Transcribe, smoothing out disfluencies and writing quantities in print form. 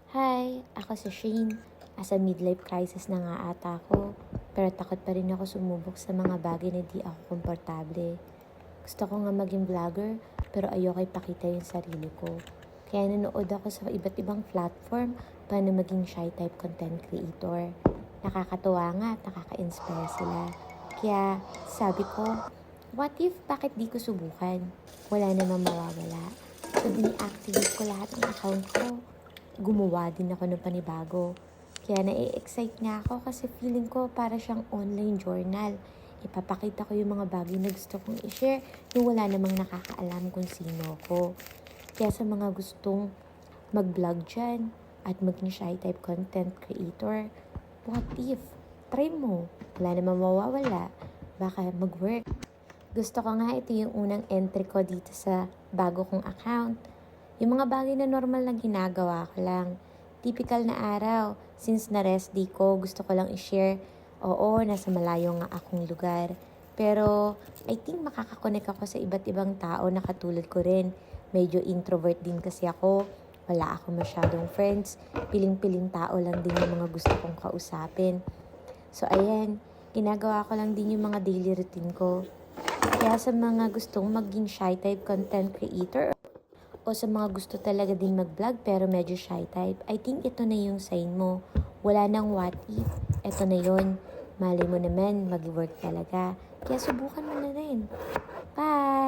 Hi, ako si Shane. Asa midlife crisis na nga ata ako, pero takot pa rin ako sumubok sa mga bagay na di ako komportable. Gusto ko nga maging vlogger, pero ayoko ipakita yung sarili ko. Kaya nanood ako sa iba't ibang platform paano maging shy type content creator. Nakakatuwa nga at nakaka-inspire sila. Kaya sabi ko, what if bakit di ko subukan? Wala namang mawawala. So dini-activate ko lahat ng account ko. Gumawa din ako ng panibago. Kaya na-excite nga ako kasi feeling ko para siyang online journal. Ipapakita ko yung mga bagay na gusto kong i-share nung wala namang nakakaalam kung sino ko. Kaya sa mga gustong mag-vlog dyan at maging shy type content creator, what if? Try mo. Wala namang mawawala. Baka mag-work. Gusto ko nga ito yung unang entry ko dito sa bago kong account. Yung mga bagay na normal na ginagawa ko lang. Typical na araw. Since na-rest day ko, gusto ko lang i-share. Oo, nasa malayo nga akong lugar. Pero, I think makakakonect ako sa iba't ibang tao na katulad ko rin. Medyo introvert din kasi ako. Wala ako masyadong friends. Piling-piling tao lang din yung mga gusto kong kausapin. So, ayan. Ginagawa ko lang din yung mga daily routine ko. Kaya sa mga gustong maging shy type content creator, o sa mga gusto talaga din mag-vlog pero medyo shy type, I think ito na yung sign mo. Wala nang what if. Ito na yun. Malay mo naman, mag-work talaga. Kaya subukan mo na rin. Bye!